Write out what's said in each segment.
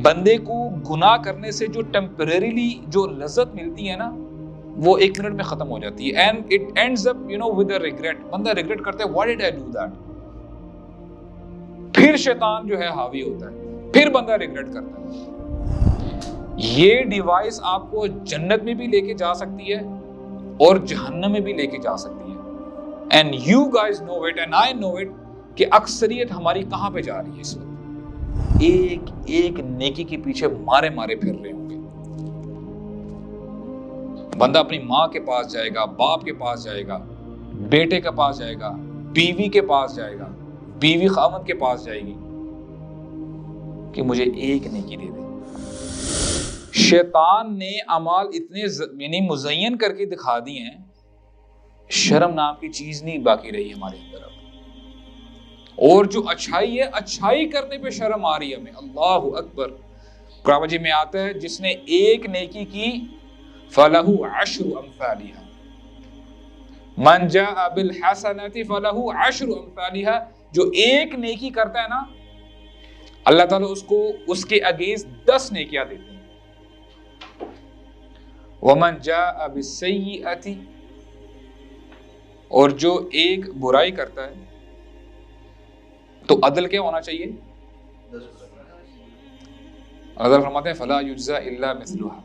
بندے کو گناہ کرنے سے جو ٹیمپریریلی جو لذت ملتی ہے نا وہ 1 منٹ میں ختم ہو جاتی ہے. And it ends up with a regret. بندہ ریگریٹ کرتا ہے what did I do that. پھر شیطان جو ہے حاوی ہوتا ہے, پھر بندہ ریگریٹ کرتا ہے. یہ ڈیوائس آپ کو جنت میں بھی لے کے جا سکتی ہے اور جہنم میں بھی لے کے جا سکتی ہے. And you guys know it and I know it کہ اکثریت ہماری کہاں پہ جا رہی ہے اس وقت. ایک ایک نیکی کے پیچھے مارے پھر رہے ہوں گے. بندہ اپنی ماں کے پاس جائے گا, باپ کے پاس جائے گا, بیٹے کے پاس جائے گا, بیوی کے پاس جائے گا, بیوی خاوند کے پاس جائے گی کہ مجھے ایک نیکی دے دے. شیطان نے اعمال اتنے مزین کر کے دکھا دی ہیں, شرم نام کی چیز نہیں باقی رہی ہمارے اندر اب. اور جو اچھائی ہے, اچھائی کرنے پہ شرم آ رہی ہے ہمیں. اللہ اکبر. قرآن مجید میں آتا ہے جس نے ایک نیکی کی فَلَهُ عَشْرُ أَمْثَالِهَا, مَنْ جَاءَ بِالْحَسَنَةِ فَلَهُ عَشْرُ أَمْثَالِهَا. جو ایک نیکی کرتا ہے نا اللہ تعالیٰ اس کو اس کے اگینسٹ 10 نیکیاں دیتے ہیں. وَمَنْ جَاءَ بِالسَّيِّئَةِ, اور جو ایک برائی کرتا ہے تو عدل کیا ہونا چاہیے؟ عدل فرماتے ہیں فَلَا يُجْزَى إِلَّا مِثْلُهَا.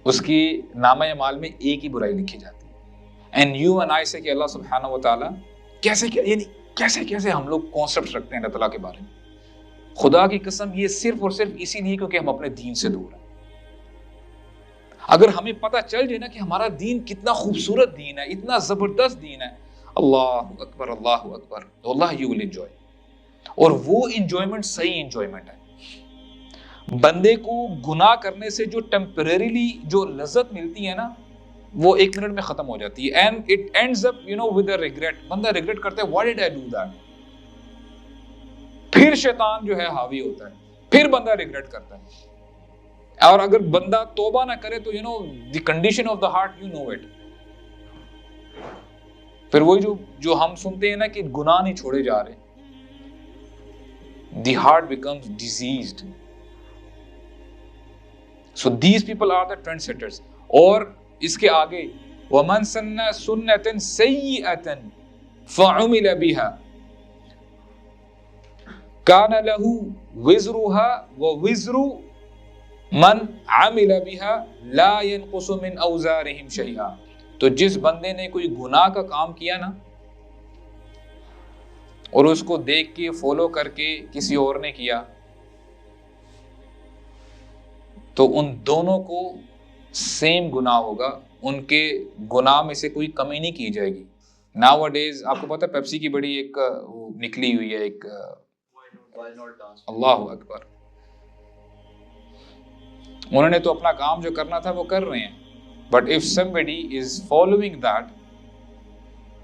اس کی نامہ اعمال میں ایک ہی برائی لکھی جاتی ہے. اینڈ یو اینڈ آئی سے کہ اللہ سبحانہ و تعالیٰ کیسے ہم لوگ کانسیپٹ رکھتے ہیں اللہ تعالیٰ کے بارے میں. خدا کی قسم یہ صرف اور صرف اسی لیے کیونکہ ہم اپنے دین سے دور ہیں. اگر ہمیں پتہ چل جائے نا کہ ہمارا دین کتنا خوبصورت دین ہے, اتنا زبردست دین ہے, اللہ اکبر اللہ اکبر, تو اللہ یو ول انجوائے. اور وہ انجوائمنٹ صحیح انجوائمنٹ ہے. بندے کو گناہ کرنے سے جو ٹیمپریریلی جو لذت ملتی ہے نا وہ 1 منٹ میں ختم ہو جاتی ہے. And it ends up with a regret. بندہ ریگریٹ کرتا ہے what did I do that. پھر شیطان جو ہے حاوی ہوتا ہے, پھر بندہ ریگریٹ کرتا ہے. اور اگر بندہ توبہ نہ کرے تو the condition of the heart you know it. پھر وہی جو ہم سنتے ہیں نا کہ گناہ نہیں چھوڑے جا رہے, the heart becomes diseased. So these people are the trendsetters. اور اس کے آگے وَمَنْ سَنَّ سُنَّةً سَيِّئَةً فَعُمِلَ بِهَا كَانَ لَهُ وِزْرُهَا وَوِزْرُ مَنْ عَمِلَ بِهَا لَا يَنْقُصُ مِنْ أَوْزَارِهِمْ شَيْئًا. تو جس بندے نے کوئی گناہ کا کام کیا نا اور اس کو دیکھ کے فالو کر کے کسی اور نے کیا تو ان دونوں کو سیم گناہ ہوگا, ان کے گناہ میں سے کوئی کمی نہیں کی جائے گی. ناؤ ڈیز آپ کو پتا پیپسی کی بڑی ایک نکلی ہوئی ہے ایک, اللہ اکبر, انہوں نے تو اپنا کام جو کرنا تھا وہ کر رہے ہیں, but if somebody is following that,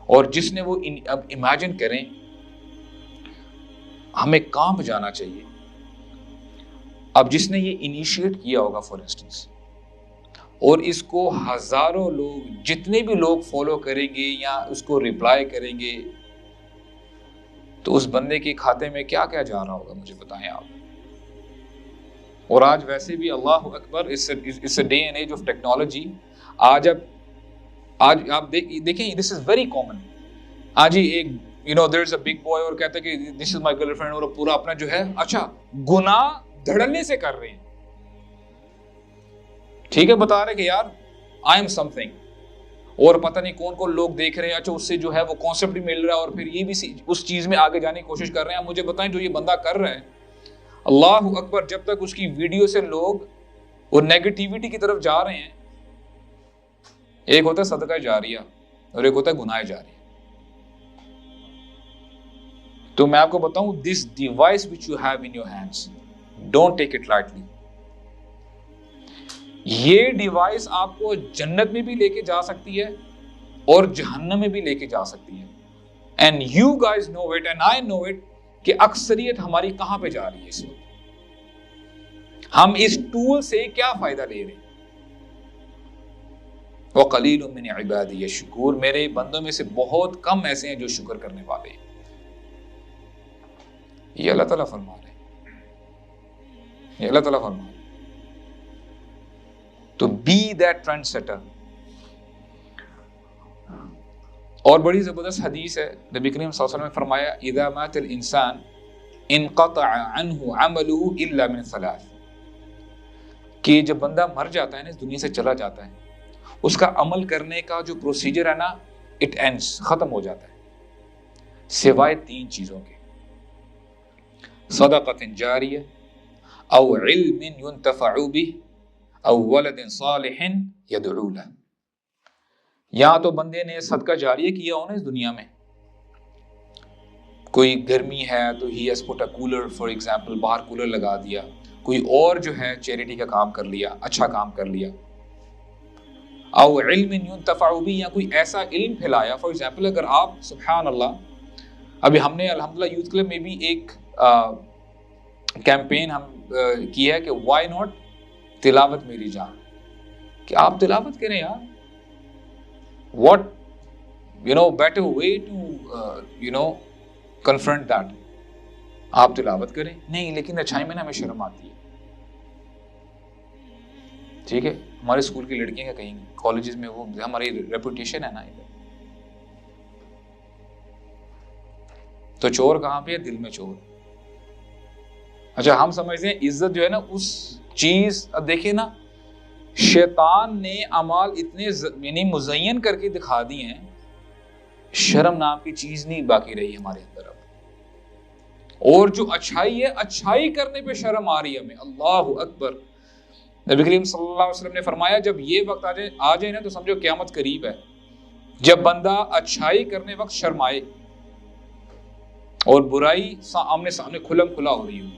اور جس نے وہ اب امیجن کریں ہمیں کہاں پہ جانا چاہیے. اب جس نے یہ انیشیٹ کیا ہوگا فار انسٹنس, اور اس کو ہزاروں لوگ جتنے بھی لوگ فالو کریں گے یا اس کو ریپلائی کریں گے تو اس بندے کے کھاتے میں کیا کیا جا رہا ہوگا مجھے بتائیں آپ. اور آج ویسے بھی اللہ اکبر, اس day and age of technology, آج آپ دیکھیں دس از ویری کامن. آج ہی ایک there is a big boy اور کہتا ہے کہ this is my girlfriend, اور پورا اپنا جو ہے اچھا گناہ دھڑلنے سے کر رہے ہیں. ٹھیک ہے, بتا رہے کہ یار I am something, اور پتہ نہیں کون لوگ دیکھ رہے ہیں, اچھا اس سے جو ہے وہ کانسیپٹ بھی مل رہا ہے, اور پھر یہ بھی اس چیز میں آگے جانے کی کوشش کر رہے ہیں. مجھے بتائیں جو یہ بندہ کر رہا ہے, اللہ اکبر, جب تک اس کی ویڈیو سے لوگ وہ نیگیٹیوٹی کی طرف جا رہے ہیں, ایک ہوتا ہے صدقہ جاریہ اور ایک ہوتا ہے گناہ جاریہ. تو میں آپ کو بتاؤں this device which you have in your hands, don't take it lightly. یہ ڈیوائس آپ کو جنت میں بھی لے کے جا سکتی ہے اور جہنم میں بھی لے کے جا سکتی ہے. And you guys know it and I know it کہ اکثریت ہماری کہاں پہ جا رہی ہے اس وقت. ہم اس ٹول سے کیا فائدہ لے رہے ہیں؟ وَقَلِيلٌ مِّنْ عِبَادِيَ الشُّكُورُ, میرے بندوں میں سے بہت کم ایسے ہیں جو شکر کرنے والے ہیں. یہ اللہ تعالیٰ فرما رہے ہیں. یہ اللہ تعالیٰ فرمائے. تو بی دیٹ ٹرینڈ سیٹر. اور بڑی زبردست حدیث ہے، نبی کریم صلی اللہ علیہ وسلم نے فرمایا اذا مات الانسان انقطع عنه عمله الا من ثلاث، کہ جب بندہ مر جاتا ہے نا، اس دنیا سے چلا جاتا ہے، اس کا عمل کرنے کا جو پروسیجر ہے نا، اٹ اینڈس، ختم ہو جاتا ہے، سوائے 3 چیزوں کے: صدقۃ جاریہ، او علم ينتفع به، او ولد صالح يدعو له. یا تو بندے نے صدقہ جاریہ کیا ہو نا اس دنیا میں، کوئی گرمی ہے تو he has put a cooler for example, باہر کولر لگا دیا، کوئی اور جو ہے چیریٹی کا کام کر لیا، اچھا کام کر لیا. او علم ينتفع به، یا کوئی ایسا علم پھیلایا. فار ایگزامپل اگر آپ سبحان اللہ، ابھی ہم نے الحمدللہ یوتھ کلب میں بھی ایک کیمپین ہم کیا ہے کہ وائی ناٹ تلاوت میری جان، کہ آپ تلاوت کریں یار. What better way to confront that. آپ تلاوت کریں. نہیں، لیکن اچھائی میں نا ہمیں شرم آتی ہے. ٹھیک ہے، ہمارے اسکول کی لڑکیاں کا کہیں کالجز میں وہ ہماری ریپوٹیشن ہے نا ادھر. تو چور کہاں پہ ہے؟ دل میں چور. اچھا، ہم سمجھتے ہیں عزت جو ہے نا اس چیز، اب دیکھیں نا، شیطان نے اعمال اتنے یعنی مزین کر کے دکھا دی ہیں، شرم نام کی چیز نہیں باقی رہی ہمارے اندر اب. اور جو اچھائی ہے، اچھائی کرنے پہ شرم آ رہی ہے ہمیں. اللہ اکبر. نبی کریم صلی اللہ علیہ وسلم نے فرمایا جب یہ وقت آ جائے نا تو سمجھو قیامت قریب ہے، جب بندہ اچھائی کرنے وقت شرمائے اور برائی آمنے سامنے کھلم کھلا ہو رہی ہو.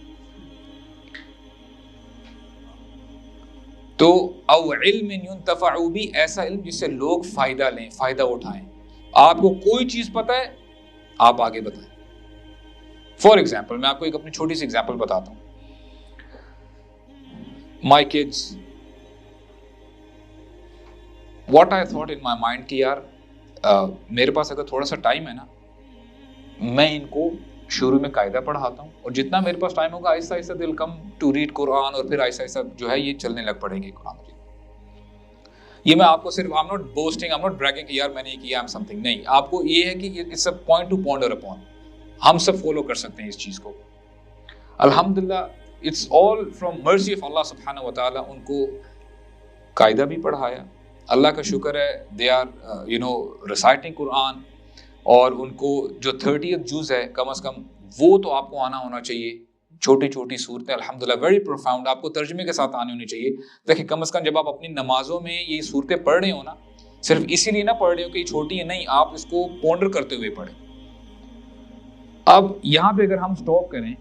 تو او علم ينتفع به، ایسا علم جس سے لوگ فائدہ لیں، فائدہ اٹھائیں. آپ کو کوئی چیز پتہ ہے، آپ آگے بتائیں. فار ایگزامپل میں آپ کو ایک اپنی چھوٹی سی ایگزامپل بتاتا ہوں. My kids, what I thought in my mind کہ یار میرے پاس اگر تھوڑا سا ٹائم ہے نا، میں ان کو شروع میں قاعدہ پڑھاتا ہوں، اور جتنا میرے پاس ٹائم ہوگا آہستہ آہستہ دل کم ٹو ریڈ قرآن، اور پھر آہستہ آہستہ جو ہے یہ چلنے لگ پڑیں گے قرآن مجید. یہ میں آپ کو صرف I'm not boasting, I'm not bragging کہ یار میں نے یہ کیا I'm something، نہیں، آپ کو یہ ہے کہ it's a point to ponder upon. ہم سب فالو کر سکتے ہیں اس چیز کو. الحمدللہ it's all from mercy of Allah سبحانہ و تعالیٰ. ان کو قاعدہ بھی پڑھایا، اللہ کا شکر ہے they are reciting قرآن، اور ان کو جو 30th جز ہے کم از کم وہ تو آپ کو آنا ہونا چاہیے. چھوٹی چھوٹی صورتیں الحمدللہ ویری پروفاؤنڈ آپ کو ترجمے کے ساتھ آنی ہونی چاہیے. دیکھیں کم از کم جب آپ اپنی نمازوں میں یہ صورتیں پڑھ رہے ہو نا، صرف اسی لیے نہ پڑھ رہے ہو کہ یہ چھوٹی ہے، نہیں، آپ اس کو پونڈر کرتے ہوئے پڑھیں. اب یہاں پہ اگر ہم سٹاپ کریں،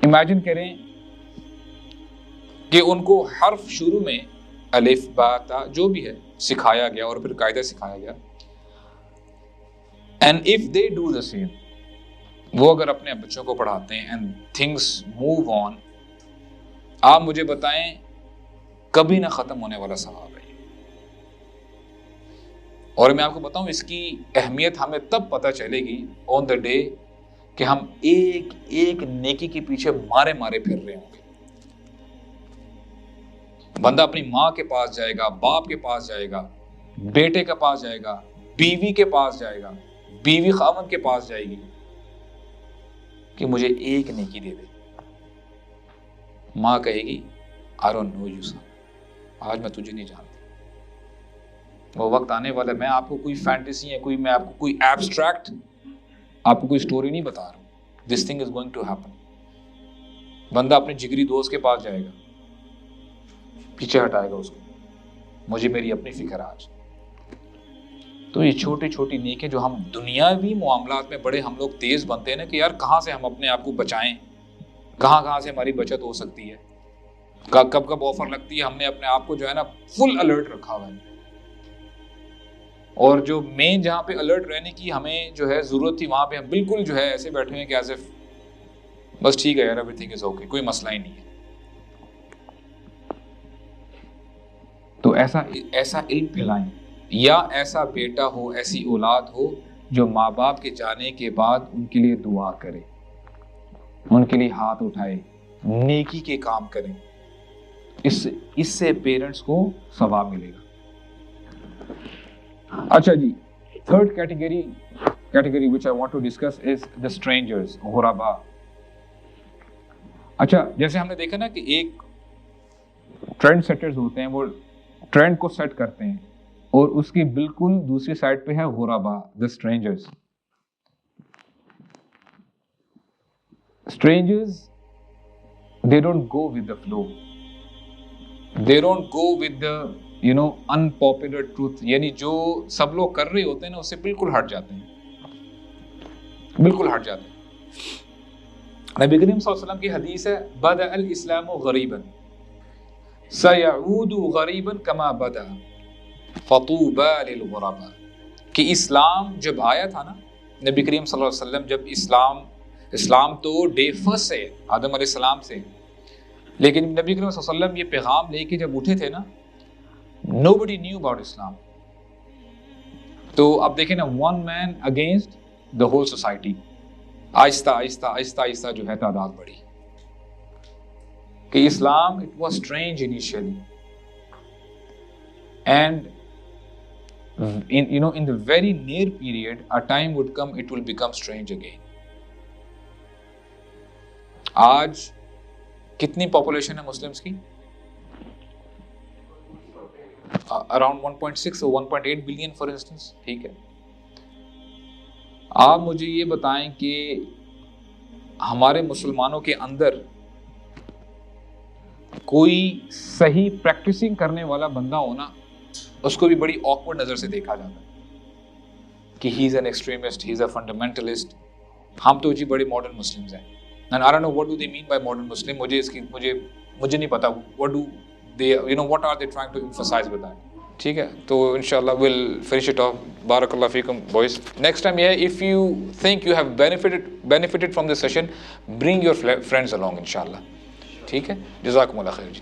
امیجن کریں کہ ان کو حرف شروع میں الف با تا جو بھی ہے سکھایا گیا، اور پھر قاعدہ سکھایا گیا. And if they do the same، وہ اگر اپنے بچوں کو پڑھاتے ہیں and things move on، آپ مجھے بتائیں کبھی نہ ختم ہونے والا ثواب ہے. اور میں آپ کو بتاؤں اس کی اہمیت ہمیں تب پتہ چلے گی on the day کہ ہم ایک ایک نیکی کے پیچھے مارے مارے پھر رہے ہوں گے. بندہ اپنی ماں کے پاس جائے گا، باپ کے پاس جائے گا، بیٹے کے پاس جائے گا، بیوی کے پاس جائے گا، بیوی خاوند کے پاس جائے گی کہ مجھے ایک نیکی دے دے. ماں کہے گی I don't know you son، آج میں تجھے نہیں جانتی. وہ وقت آنے والا ہے، میں آپ کو کوئی فینٹیسی ہے، میں آپ کو کوئی ایبسٹریکٹ آپ کو کوئی سٹوری نہیں بتا رہا ہوں. This thing is going to happen. بندہ اپنے جگری دوست کے پاس جائے گا، پیچھے ہٹائے گا اس کو، مجھے میری اپنی فکر ہے آج. تو یہ چھوٹی چھوٹی نیکیں جو ہم دنیاوی معاملات میں بڑے ہم لوگ تیز بنتے ہیں نا کہ یار کہاں سے ہم اپنے آپ کو بچائیں، کہاں سے ہماری بچت ہو سکتی ہے، کب آفر لگتی ہے، ہم نے اپنے آپ کو جو ہے نا فل الرٹ رکھا ہوا ہے. اور جو مین جہاں پہ الرٹ رہنے کی ہمیں جو ہے ضرورت تھی، وہاں پہ ہم بالکل جو ہے ایسے بیٹھے ہیں کہ ایز اف بس ٹھیک ہے یار ایوری تھنگ از اوکے، کوئی مسئلہ ہی نہیں ہے. تو ایسا علم پھیلائیں، یا ایسا بیٹا ہو، ایسی اولاد ہو جو ماں باپ کے جانے کے بعد ان کے لیے دعا کرے، ان کے لیے ہاتھ اٹھائے نیکی کے کام کریں, اس سے پیرنٹس کو ثواب ملے گا. اچھا جی, third category which I want to discuss is the strangers, غربا. اچھا, جیسے ہم نے دیکھا نا کہ ایک ٹرینڈ سیٹرز ہوتے ہیں, وہ ٹرینڈ کو سیٹ کرتے ہیں, اور اس کی بالکل دوسری سائڈ پہ ہے غربا, the strangers. Strangers, they don't go with the flow. They don't go with the unpopular truth. یعنی جو سب لوگ کر رہے ہوتے ہیں نا, اس سے بالکل ہٹ جاتے ہیں, بالکل ہٹ جاتے ہیں. نبی کریم صلی اللہ علیہ وسلم کی حدیث ہے, بدأ الاسلام غریبا سیعود غریبا کما بدأ فطوبى للغرباء. کہ اسلام جب آیا تھا نا, نبی کریم صلی اللہ علیہ وسلم جب اسلام تو ڈے فرسٹ سے, آدم علیہ السلام سے, لیکن نبی کریم صلی اللہ علیہ وسلم یہ پیغام لے کے جب اٹھے تھے نا, nobody knew about اسلام. تو اب دیکھیں نا, one man against the whole society. آہستہ آہستہ جو ہے تعداد بڑھی. کہ اسلام it was strange initially, and in the very near period a time would come it will become strange again. آج کتنی پاپولیشن ہے مسلمس کی؟ Around 1.6 or 1.8 billion for instance. ٹھیک ہے, آپ مجھے یہ بتائیں کہ ہمارے مسلمانوں کے اندر کوئی صحیح پریکٹسنگ کرنے والا بندہ ہونا, اس کو بھی بڑی آکورڈ نظر سے دیکھا جاتا ہے کہ he is an extremist, he is a fundamentalist. ہم تو جی بڑے ماڈرن مسلمز ہیں. And I don't know what do they mean by modern Muslim. مجھے نہیں پتا what do they, what are they trying to emphasize with that. ٹھیک ہے, تو inshallah we'll finish it off. Barakallah feekum boys. Next time, yeah, if you think you have benefited from this session, bring your friends along inshallah. ٹھیک ہے, جزاکم اللہ خیر.